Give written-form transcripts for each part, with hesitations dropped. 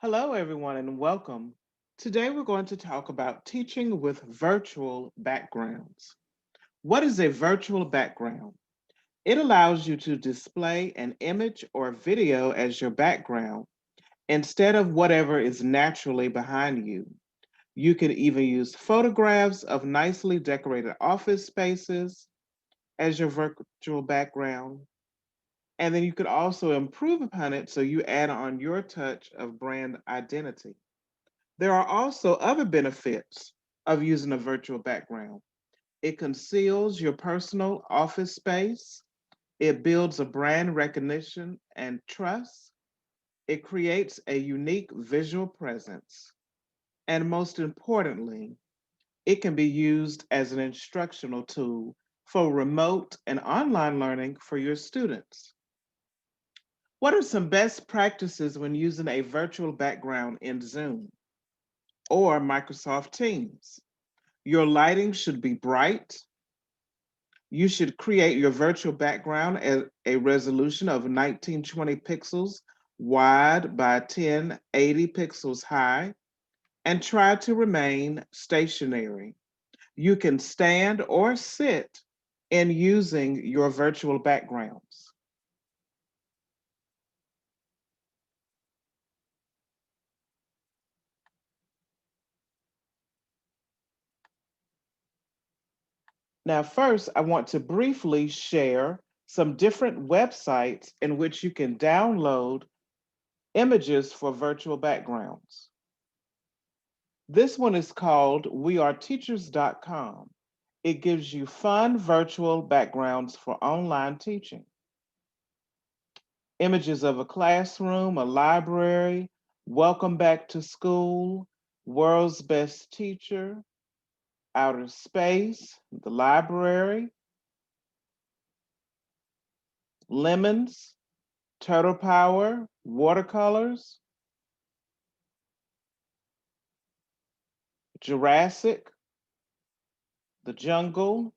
Hello, everyone, and welcome. Today, we're going to talk about teaching with virtual backgrounds. What is a virtual background? It allows you to display an image or video as your background instead of whatever is naturally behind you. You can even use photographs of nicely decorated office spaces as your virtual background. And then you could also improve upon it so you add on your touch of brand identity. There are also other benefits of using a virtual background. It conceals your personal office space, it builds a brand recognition and trust, it creates a unique visual presence, and most importantly, it can be used as an instructional tool for remote and online learning for your students. What are some best practices when using a virtual background in Zoom or Microsoft Teams? Your lighting should be bright. You should create your virtual background at a resolution of 1920 pixels wide by 1080 pixels high and try to remain stationary. You can stand or sit in using your virtual backgrounds. Now, first, I want to briefly share some different websites in which you can download images for virtual backgrounds. This one is called weareteachers.com. It gives you fun virtual backgrounds for online teaching. Images of a classroom, a library, welcome back to school, world's best teacher, outer space, the library, lemons, turtle power, watercolors, Jurassic, the jungle,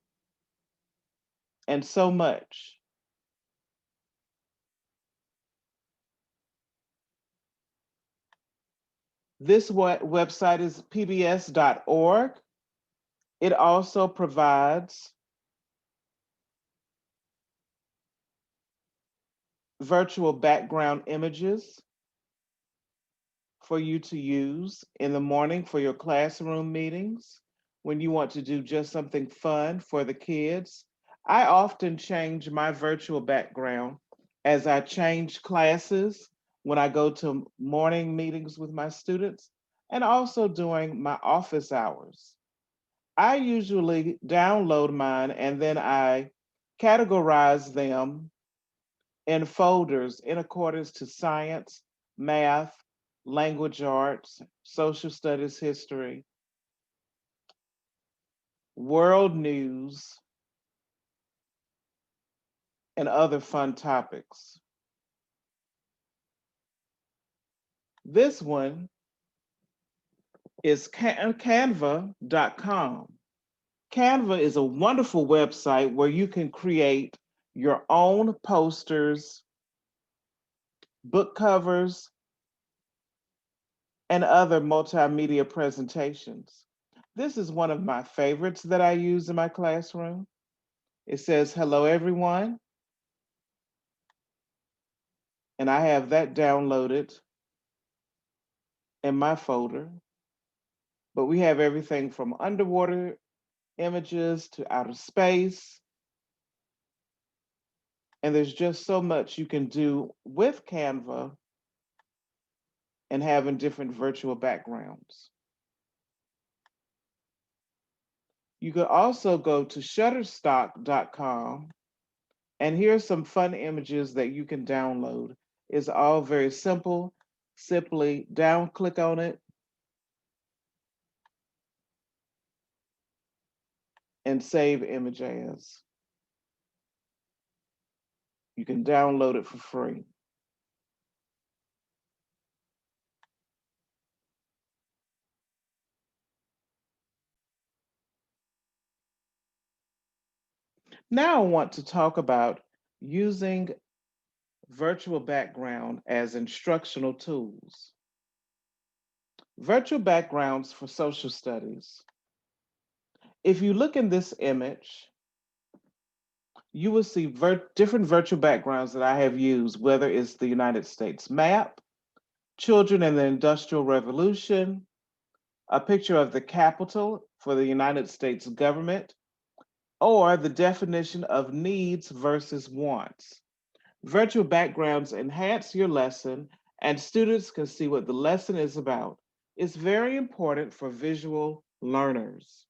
and so much. This website is pbs.org. It also provides virtual background images for you to use in the morning for your classroom meetings when you want to do just something fun for the kids. I often change my virtual background as I change classes when I go to morning meetings with my students and also during my office hours. I usually download mine and then I categorize them in folders in accordance to science, math, language arts, social studies, history, world news, and other fun topics. This one is canva.com. Canva is a wonderful website where you can create your own posters, book covers, and other multimedia presentations. This is one of my favorites that I use in my classroom. It says, hello, everyone. And I have that downloaded in my folder. But we have everything from underwater images to outer space. And there's just so much you can do with Canva and having different virtual backgrounds. You could also go to shutterstock.com, and here's some fun images that you can download. It's all very simple. Simply click on it and save image as. You can download it for free. Now I want to talk about using virtual background as instructional tools. Virtual backgrounds for social studies. If you look in this image, you will see different virtual backgrounds that I have used, whether it's the United States map, children in the Industrial Revolution, a picture of the Capitol for the United States government, or the definition of needs versus wants. Virtual backgrounds enhance your lesson, and students can see what the lesson is about. It's very important for visual learners.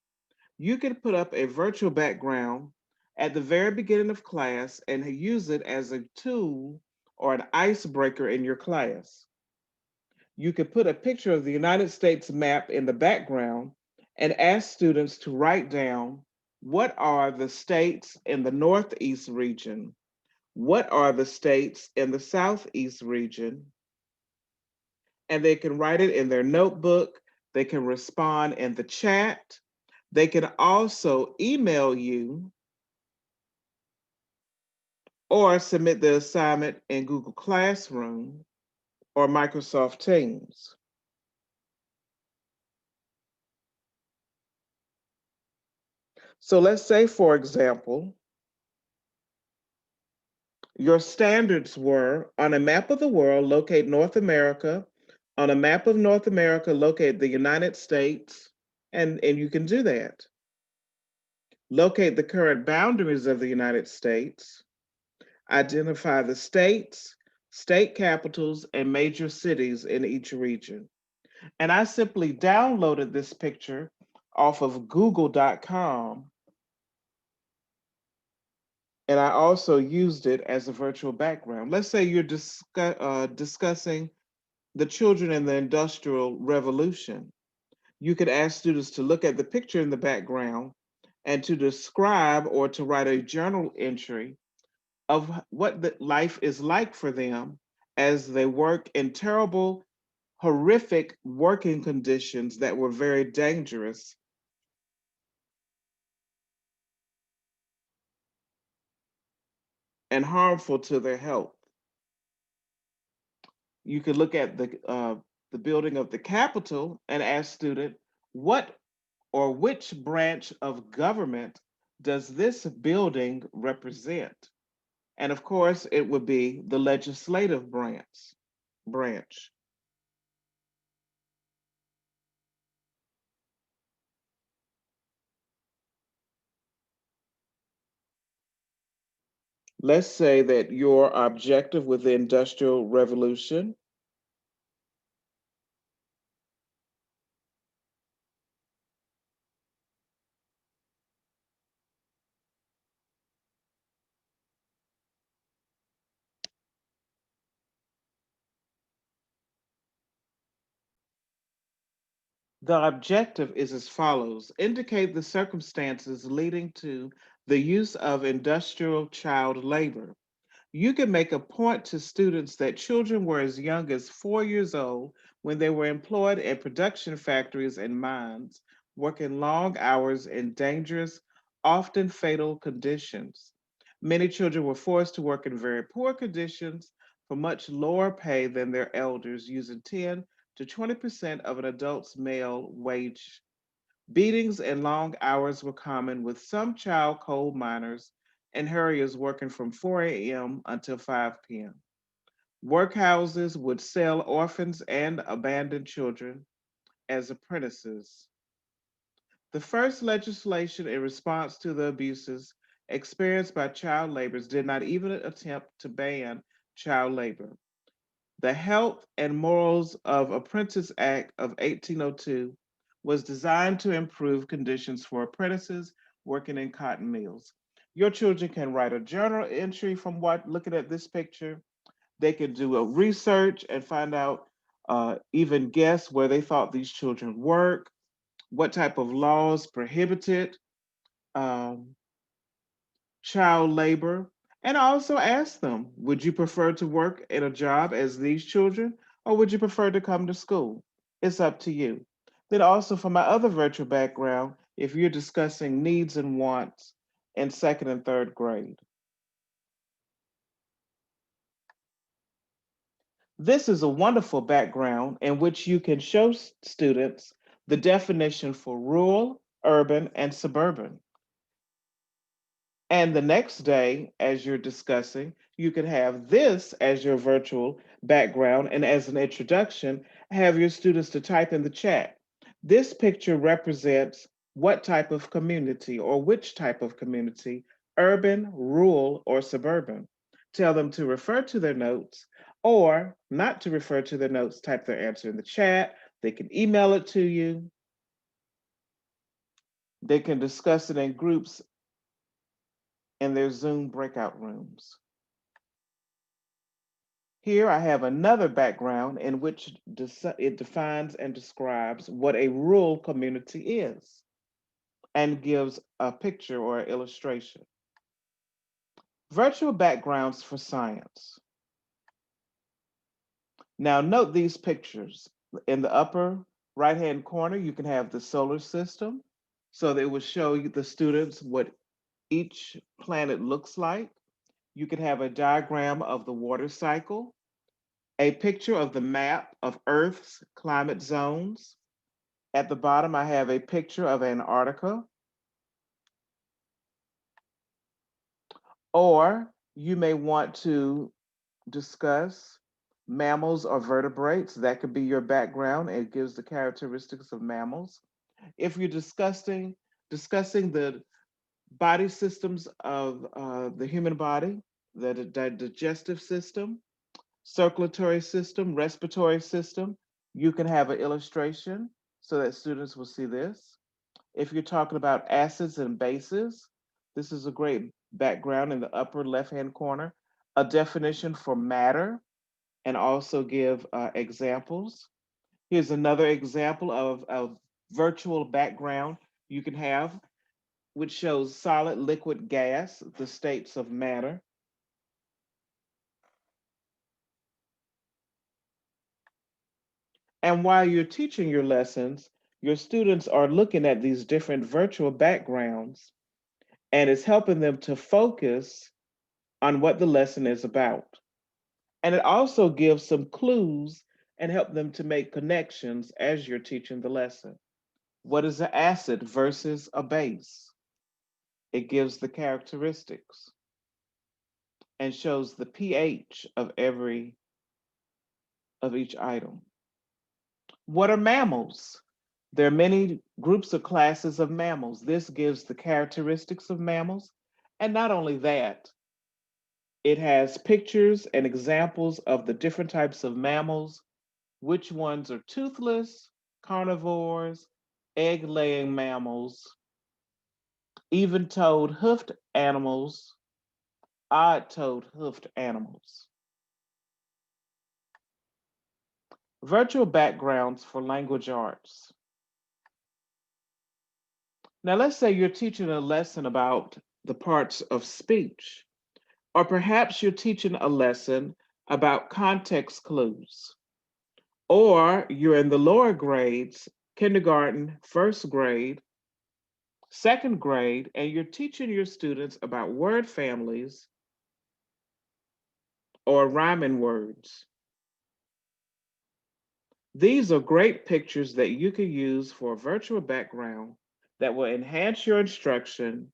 You can put up a virtual background at the very beginning of class and use it as a tool or an icebreaker in your class. You could put a picture of the United States map in the background and ask students to write down what are the states in the Northeast region, what are the states in the Southeast region, and they can write it in their notebook. They can respond in the chat. They can also email you or submit the assignment in Google Classroom or Microsoft Teams. So let's say, for example, your standards were on a map of the world, locate North America. On a map of North America, locate the United States, and you can do that. Locate the current boundaries of the United States. Identify the states, state capitals, and major cities in each region. And I simply downloaded this picture off of google.com, and I also used it as a virtual background. Let's say you're discussing the children in the Industrial Revolution. You could ask students to look at the picture in the background and to describe or to write a journal entry of what the life is like for them as they work in terrible, horrific working conditions that were very dangerous and harmful to their health. You could look at the building of the Capitol and ask student, what or which branch of government does this building represent? And of course, it would be the legislative branch. Let's say that your objective with the Industrial Revolution, the objective is as follows: indicate the circumstances leading to the use of industrial child labor. You can make a point to students that children were as young as 4 years old when they were employed at production factories and mines, working long hours in dangerous, often fatal conditions. Many children were forced to work in very poor conditions for much lower pay than their elders, using 10 to 20% of an adult's male wage. Beatings and long hours were common, with some child coal miners and hurriers working from 4 a.m. until 5 p.m. Workhouses would sell orphans and abandoned children as apprentices. The first legislation in response to the abuses experienced by child laborers did not even attempt to ban child labor. The Health and Morals of Apprentice Act of 1802 was designed to improve conditions for apprentices working in cotton mills. Your children can write a journal entry from what looking at this picture. They can do a research and find out, even guess where they thought these children work, what type of laws prohibited um, child labor, and also ask them, would you prefer to work at a job as these children, or would you prefer to come to school? It's up to you. Then also for my other virtual background, if you're discussing needs and wants in second and third grade. This is a wonderful background in which you can show students the definition for rural, urban, and suburban. And the next day, as you're discussing, you can have this as your virtual background. And as an introduction, have your students to type in the chat. This picture represents what type of community or which type of community, urban, rural, or suburban. Tell them to refer to their notes or not to refer to their notes, type their answer in the chat. They can email it to you. They can discuss it in groups in their Zoom breakout rooms. Here I have another background in which it defines and describes what a rural community is and gives a picture or illustration. Virtual backgrounds for science. Now note these pictures. In the upper right-hand corner, you can have the solar system. So that it will show you the students what each planet looks like. You can have a diagram of the water cycle, a picture of the map of Earth's climate zones. At the bottom, I have a picture of Antarctica. Or you may want to discuss mammals or vertebrates. That could be your background. It gives the characteristics of mammals. If you're discussing the body systems of the human body, the digestive system, circulatory system, respiratory system, you can have an illustration so that students will see this. If you're talking about acids and bases, this is a great background in the upper left-hand corner, a definition for matter, and also give examples. Here's another example of a virtual background you can have, which shows solid, liquid, gas, the states of matter. And while you're teaching your lessons, your students are looking at these different virtual backgrounds, and it's helping them to focus on what the lesson is about. And it also gives some clues and help them to make connections as you're teaching the lesson. What is an acid versus a base? It gives the characteristics and shows the pH of each item. What are mammals? There are many groups or classes of mammals. This gives the characteristics of mammals. And not only that, it has pictures and examples of the different types of mammals, which ones are toothless, carnivores, egg-laying mammals, even-toed hoofed animals, odd-toed hoofed animals. Virtual backgrounds for language arts. Now let's say you're teaching a lesson about the parts of speech, or perhaps you're teaching a lesson about context clues, or you're in the lower grades, kindergarten, first grade, second grade, and you're teaching your students about word families or rhyming words. These are great pictures that you can use for a virtual background that will enhance your instruction,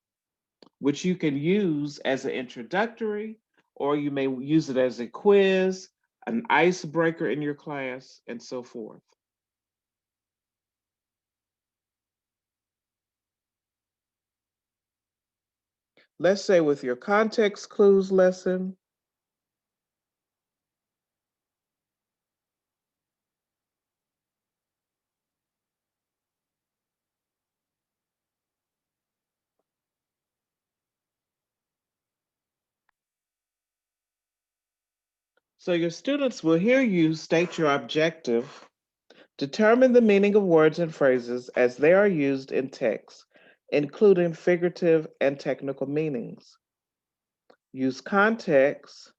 which you can use as an introductory, or you may use it as a quiz, an icebreaker in your class, and so forth. Let's say with your context clues lesson, so your students will hear you state your objective, determine the meaning of words and phrases as they are used in text, including figurative and technical meanings. Use context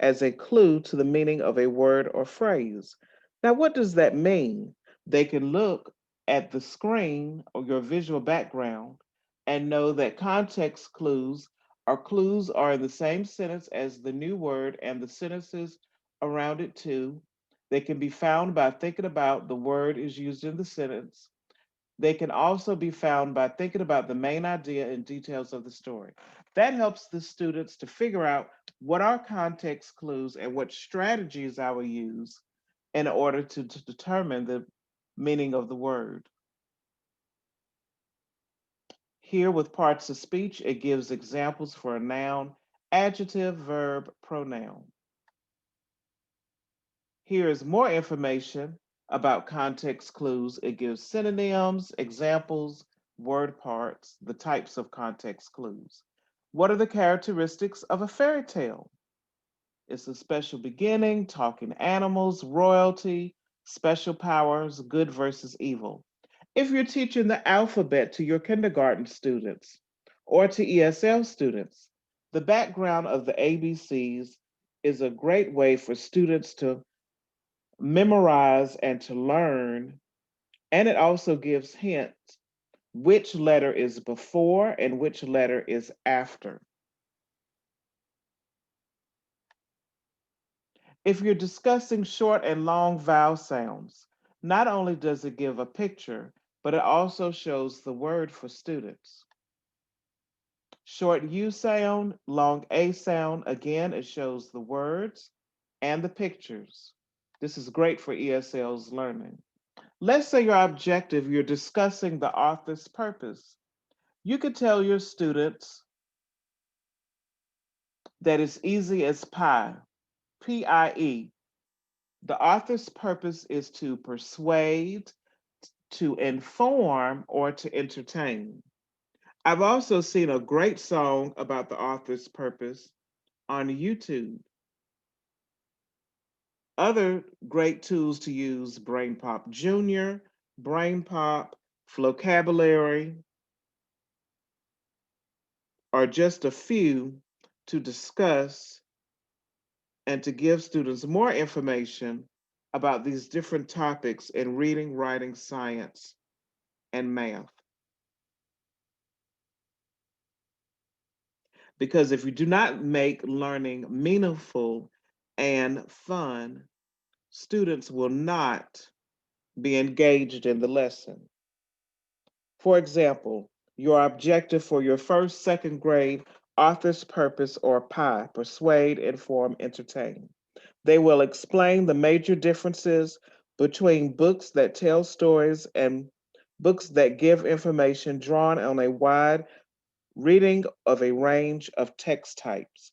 as a clue to the meaning of a word or phrase. Now, what does that mean? They can look at the screen or your visual background and know that context clues Our clues are in the same sentence as the new word and the sentences around it too. They can be found by thinking about the word is used in the sentence. They can also be found by thinking about the main idea and details of the story. That helps the students to figure out what are context clues and what strategies I will use in order to determine the meaning of the word. Here, with parts of speech, it gives examples for a noun, adjective, verb, pronoun. Here is more information about context clues. It gives synonyms, examples, word parts, the types of context clues. What are the characteristics of a fairy tale? It's a special beginning, talking animals, royalty, special powers, good versus evil. If you're teaching the alphabet to your kindergarten students or to ESL students, the background of the ABCs is a great way for students to memorize and to learn. And it also gives hints which letter is before and which letter is after. If you're discussing short and long vowel sounds, not only does it give a picture, but it also shows the word for students. Short U sound, long A sound, again, it shows the words and the pictures. This is great for ESL's learning. Let's say your objective, you're discussing the author's purpose. You could tell your students that it's easy as pie, PIE. The author's purpose is to persuade, to inform, or to entertain. I've also seen a great song about the author's purpose on YouTube. Other great tools to use, Brain Pop Junior, Brain Pop, Vocabulary, are just a few to discuss and to give students more information about these different topics in reading, writing, science, and math. Because if you do not make learning meaningful and fun, students will not be engaged in the lesson. For example, your objective for your first, second grade author's purpose or PI, persuade, inform, entertain. They will explain the major differences between books that tell stories and books that give information drawn on a wide reading of a range of text types.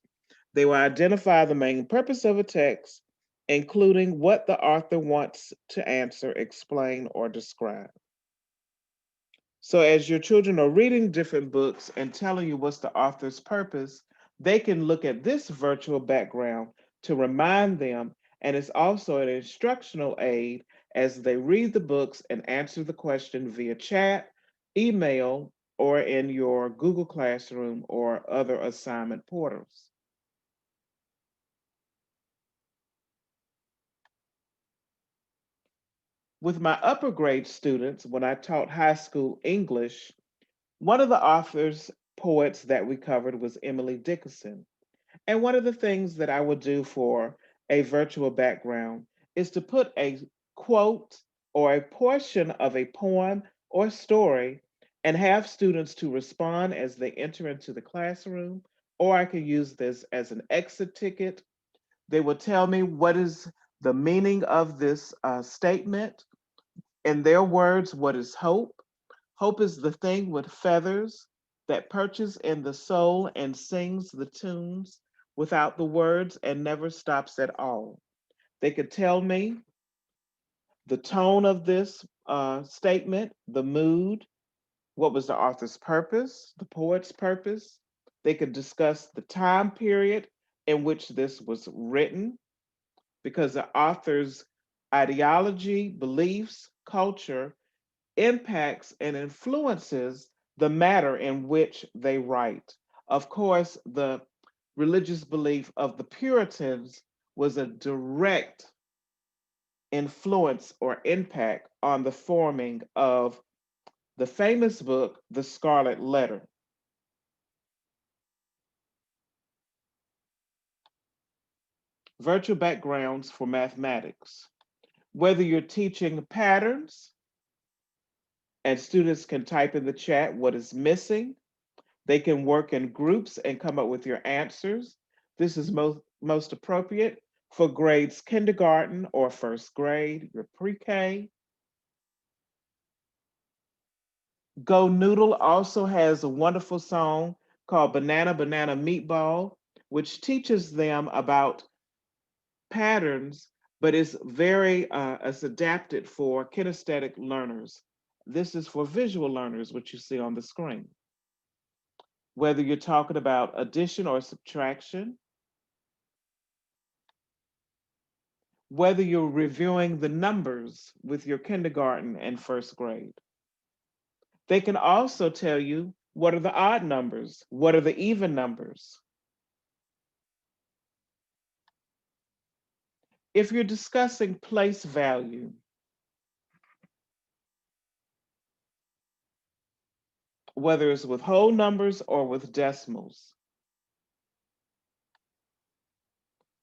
They will identify the main purpose of a text, including what the author wants to answer, explain, or describe. So, as your children are reading different books and telling you what's the author's purpose, they can look at this virtual background to remind them, and it's also an instructional aid as they read the books and answer the question via chat, email, or in your Google Classroom or other assignment portals. With my upper grade students, when I taught high school English, one of the authors, poets that we covered was Emily Dickinson. And one of the things that I would do for a virtual background is to put a quote or a portion of a poem or story and have students to respond as they enter into the classroom, or I could use this as an exit ticket. They will tell me what is the meaning of this statement. In their words, what is hope? Hope is the thing with feathers that perches in the soul and sings the tunes without the words and never stops at all. They could tell me the tone of this statement, the mood, what was the author's purpose, the poet's purpose. They could discuss the time period in which this was written, because the author's ideology, beliefs, culture impacts and influences the matter in which they write. Of course, the religious belief of the Puritans was a direct influence or impact on the forming of the famous book, The Scarlet Letter. Virtual backgrounds for mathematics. Whether you're teaching patterns and students can type in the chat what is missing, they can work in groups and come up with your answers. This is most appropriate for grades kindergarten or first grade, your pre-K. Go Noodle also has a wonderful song called Banana Banana Meatball, which teaches them about patterns, but it's adapted for kinesthetic learners. This is for visual learners, which you see on the screen. Whether you're talking about addition or subtraction, whether you're reviewing the numbers with your kindergarten and first grade. They can also tell you what are the odd numbers, what are the even numbers. If you're discussing place value, whether it's with whole numbers or with decimals,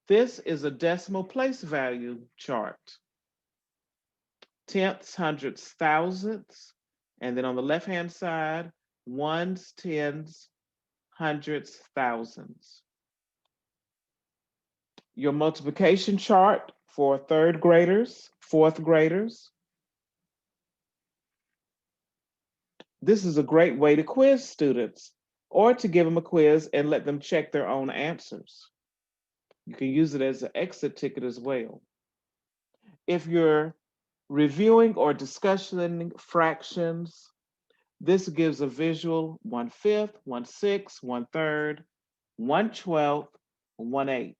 this is a decimal place value chart. Tenths, hundredths, thousandths, and then on the left-hand side, ones, tens, hundreds, thousands. Your multiplication chart for third graders, fourth graders. This is a great way to quiz students or to give them a quiz and let them check their own answers. You can use it as an exit ticket as well. If you're reviewing or discussing fractions, this gives a visual 1/5, 1/6, 1/3, 1/12, 1/8.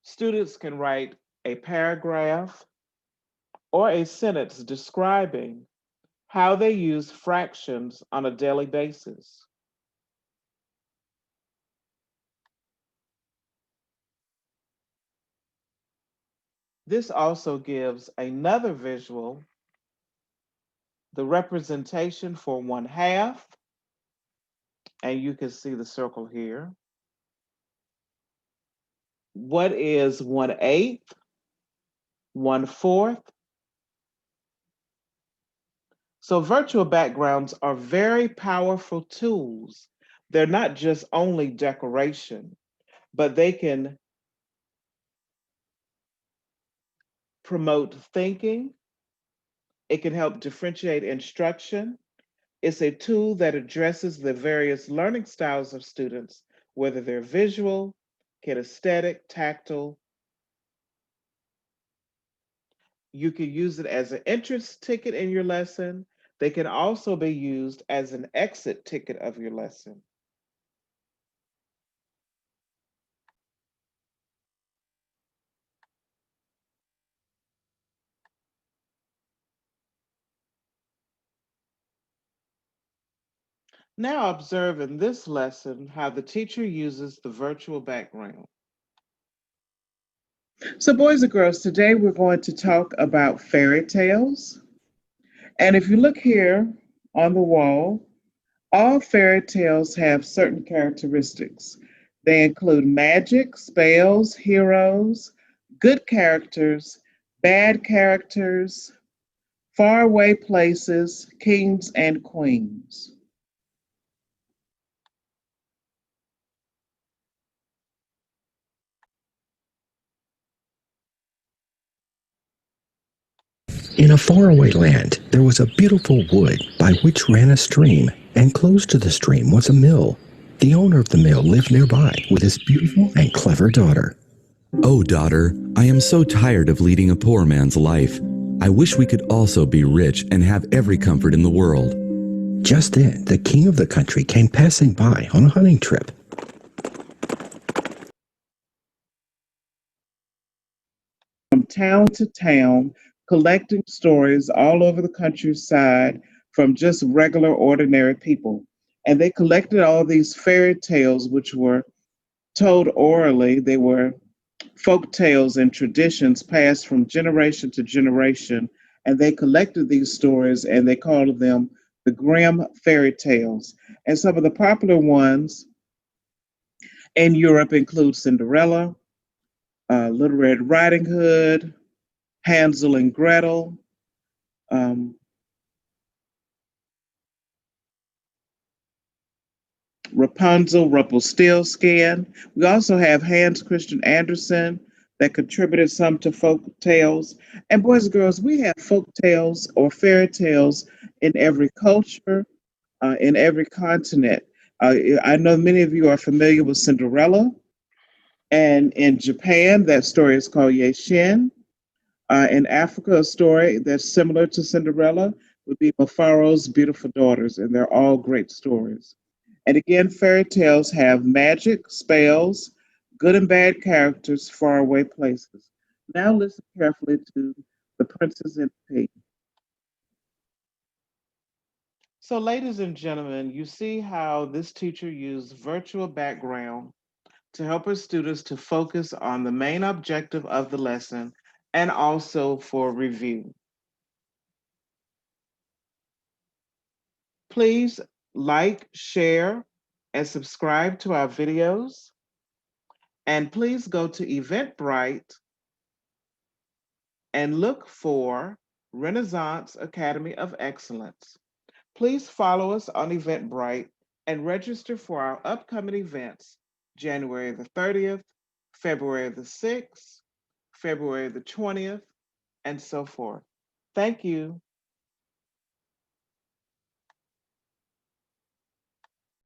Students can write a paragraph or a sentence describing how they use fractions on a daily basis. This also gives another visual, the representation for 1/2, and you can see the circle here. What is 1/8, 1/4? So virtual backgrounds are very powerful tools. They're not just only decoration, but they can promote thinking. It can help differentiate instruction. It's a tool that addresses the various learning styles of students, whether they're visual, kinesthetic, tactile. You can use it as an entrance ticket in your lesson. They can also be used as an exit ticket of your lesson. Now observe in this lesson how the teacher uses the virtual background. So boys and girls, today we're going to talk about fairy tales. And if you look here on the wall, all fairy tales have certain characteristics. They include magic, spells, heroes, good characters, bad characters, faraway places, kings and queens. In a faraway land, there was a beautiful wood by which ran a stream, and close to the stream was a mill. The owner of the mill lived nearby with his beautiful and clever daughter. Oh, daughter, I am so tired of leading a poor man's life. I wish we could also be rich and have every comfort in the world. Just then, the king of the country came passing by on a hunting trip. From town to town, collecting stories all over the countryside from just regular, ordinary people. And they collected all these fairy tales, which were told orally. They were folk tales and traditions passed from generation to generation. And they collected these stories and they called them the Grimm fairy tales. And some of the popular ones In Europe include Cinderella, Little Red Riding Hood, Hansel and Gretel, um, Rapunzel, Rumpelstiltskin. We also have Hans Christian Andersen that contributed some to folk tales. And boys and girls, we have folk tales or fairy tales in every culture, in every continent. I know many of you are familiar with Cinderella, and in Japan, that story is called Yeshin. In Africa, a story that's similar to Cinderella would be Mafaro's Beautiful Daughters, and they're all great stories. And again, fairy tales have magic, spells, good and bad characters, faraway places. Now listen carefully to The Princess and the Pea. So, ladies and gentlemen, you see how this teacher used virtual background to help her students to focus on the main objective of the lesson and also for review. Please like, share, and subscribe to our videos. And please go to Eventbrite and look for Renaissance Academy of Excellence. Please follow us on Eventbrite and register for our upcoming events January the 30th, February the 6th, February the 20th, and so forth. Thank you.